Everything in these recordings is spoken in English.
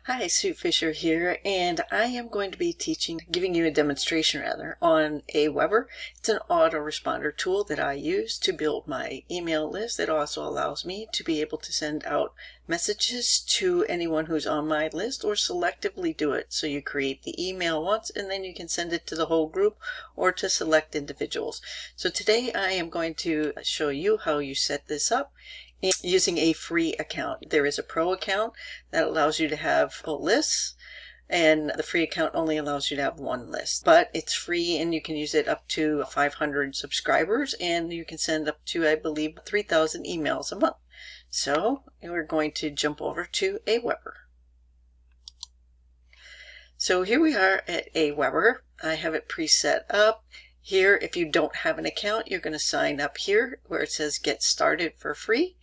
Hi, Sue Fisher here, and I am going to be giving you a demonstration on Aweber. It's an autoresponder tool that I use to build my email list. It also allows me to be able to send out messages to anyone who's on my list or selectively do it. So you create the email once and then you can send it to the whole group or to select individuals. So today I am going to show you how you set this up using a free account. There is a pro account that allows you to have full lists, and the free account only allows you to have one list. But it's free and you can use it up to 500 subscribers, and you can send up to, I believe, 3,000 emails a month. So we're going to jump over to Aweber. So here we are at Aweber. I have it preset up. Here, if you don't have an account, you're going to sign up here where it says get started for free.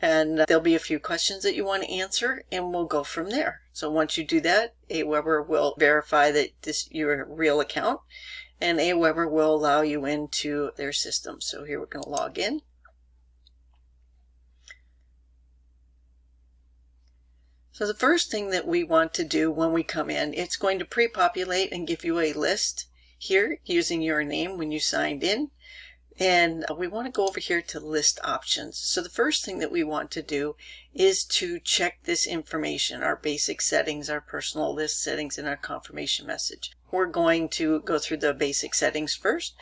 And there'll be a few questions that you want to answer, and we'll go from there. So once you do that, Aweber will verify that this is your real account, and Aweber will allow you into their system. So here we're going to log in. So the first thing that we want to do when we come in, it's going to pre-populate and give you a list here using your name when you signed in. And we want to go over here to list options. So the first thing that we want to do is to check this information, our basic settings, our personal list settings, and our confirmation message. We're going to go through the basic settings first.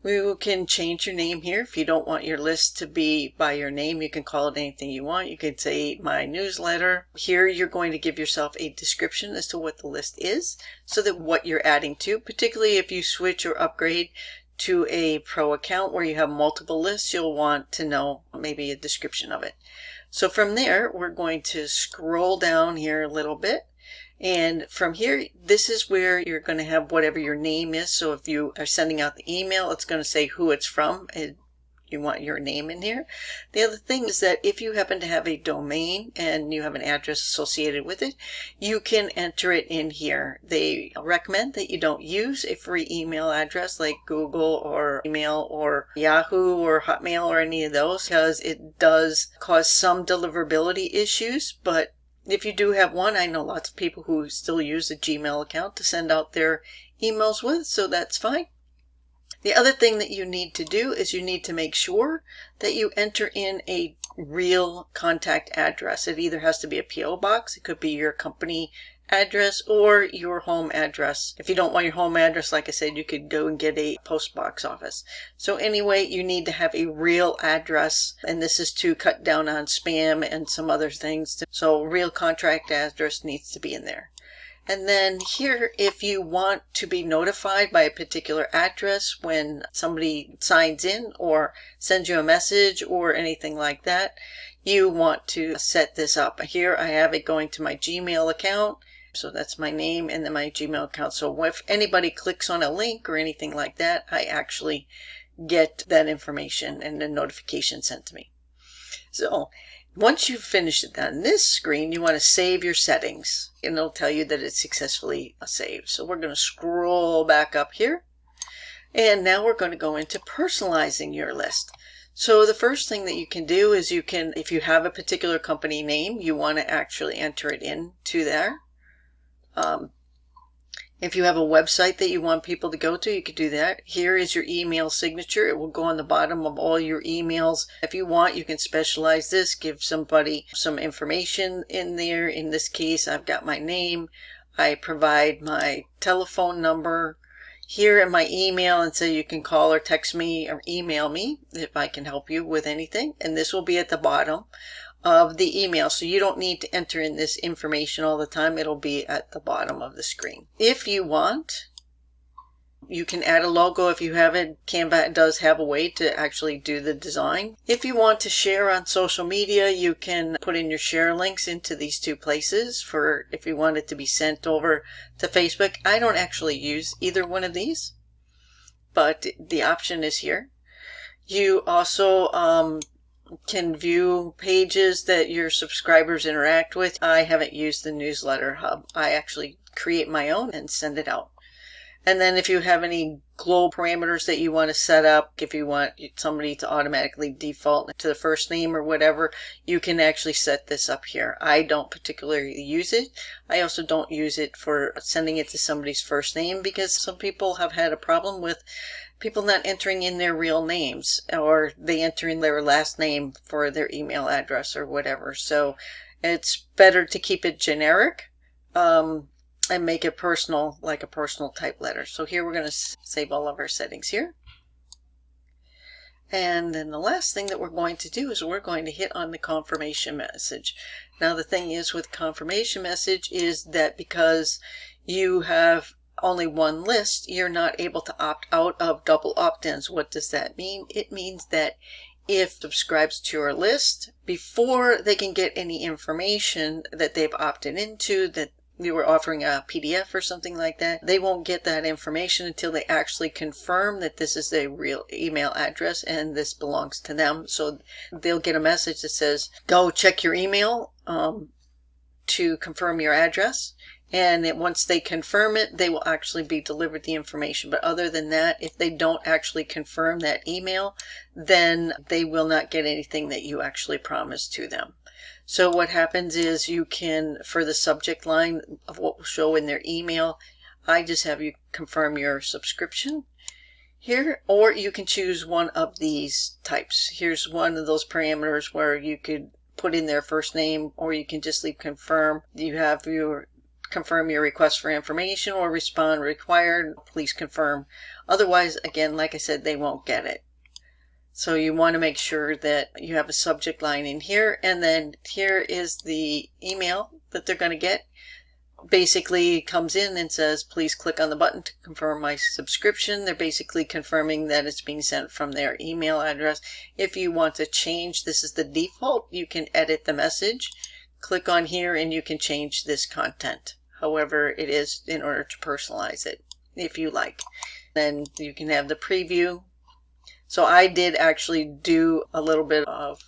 We can change your name here. If you don't want your list to be by your name, you can call it anything you want. You could say my newsletter. Here you're going to give yourself a description as to what the list is, so that what you're adding to, particularly if you switch or upgrade to a pro account where you have multiple lists, you'll want to know maybe a description of it. So from there, we're going to scroll down here a little bit. And from here, this is where you're going to have whatever your name is. So if you are sending out the email, it's going to say who it's from. You want your name in here. The other thing is that if you happen to have a domain and you have an address associated with it, you can enter it in here. They recommend that you don't use a free email address like Google or email or Yahoo or Hotmail or any of those, because it does cause some deliverability issues. But if you do have one, I know lots of people who still use a Gmail account to send out their emails with, so that's fine. The other thing that you need to do is you need to make sure that you enter in a real contact address. It either has to be a P.O. box, it could be your company address or your home address. If you don't want your home address, like I said, you could go and get a post box office. So anyway, you need to have a real address, and this is to cut down on spam and some other things. So real contract address needs to be in there. And then here, if you want to be notified by a particular address when somebody signs in or sends you a message or anything like that, you want to set this up. Here I have it going to my Gmail account. So that's my name and then my Gmail account. So if anybody clicks on a link or anything like that, I actually get that information and the notification sent to me. So once you've finished it on this screen, you want to save your settings, and it'll tell you that it's successfully saved. So we're going to scroll back up here, and now we're going to go into personalizing your list. So the first thing that you can do is if you have a particular company name, you want to actually enter it into there. If you have a website that you want people to go to, you could do that. Here is your email signature. It will go on the bottom of all your emails. If you want, you can specialize this, give somebody some information in there. In this case, I've got my name. I provide my telephone number here in my email, and so you can call or text me or email me if I can help you with anything. And this will be at the bottom of the email, so you don't need to enter in this information all the time. It'll be at the bottom of the screen. If you want, you can add a logo. If you haven't, Canva does have a way to actually do the design. If you want to share on social media, you can put in your share links into these two places for if you want it to be sent over to Facebook. I don't actually use either one of these, but the option is here. You also can view pages that your subscribers interact with. I haven't used the newsletter hub. I actually create my own and send it out. And then if you have any global parameters that you want to set up, if you want somebody to automatically default to the first name or whatever, you can actually set this up here. I don't particularly use it. I also don't use it for sending it to somebody's first name because some people have had a problem with people not entering in their real names, or they enter in their last name for their email address or whatever. So it's better to keep it generic. And make it personal, like a personal type letter. So here we're going to save all of our settings here. And then the last thing that we're going to do is we're going to hit on the confirmation message. Now the thing is with confirmation message is that because you have only one list, you're not able to opt out of double opt-ins. What does that mean? It means that if subscribes to your list, before they can get any information that they've opted into, that you were offering a PDF or something like that, they won't get that information until they actually confirm that this is their real email address and this belongs to them. So they'll get a message that says, go check your email to confirm your address. And once they confirm it, they will actually be delivered the information. But other than that, if they don't actually confirm that email, then they will not get anything that you actually promised to them. So what happens is you can, for the subject line of what will show in their email, I just have you confirm your subscription here, or you can choose one of these types. Here's one of those parameters where you could put in their first name, or you can just leave confirm. You have your confirm your request for information or respond required, please confirm. Otherwise, again, like I said, they won't get it. So you want to make sure that you have a subject line in here, and then here is the email that they're going to get. Basically comes in and says, please click on the button to confirm my subscription. They're basically confirming that it's being sent from their email address. If you want to change, this is the default, you can edit the message. Click on here and you can change this content however it is in order to personalize it if you like. Then you can have the preview. So I did actually do a little bit of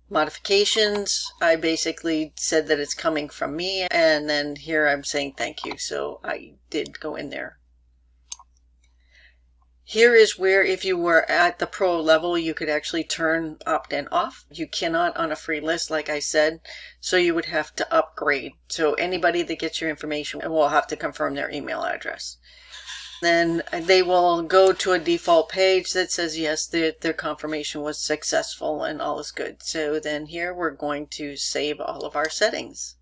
modifications. I basically said that it's coming from me, and then here I'm saying thank you. So I did go in there. Here is where if you were at the pro level, you could actually turn opt-in off. You cannot on a free list, like I said, so you would have to upgrade. So anybody that gets your information will have to confirm their email address. Then they will go to a default page that says yes, their confirmation was successful and all is good. So then here we're going to save all of our settings.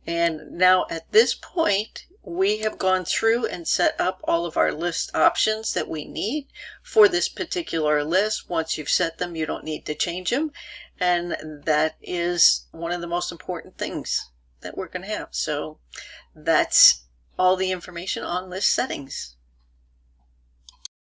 And now at this point, we have gone through and set up all of our list options that we need for this particular list. Once you've set them, you don't need to change them. And that is one of the most important things that we're going to have. So that's all the information on list settings.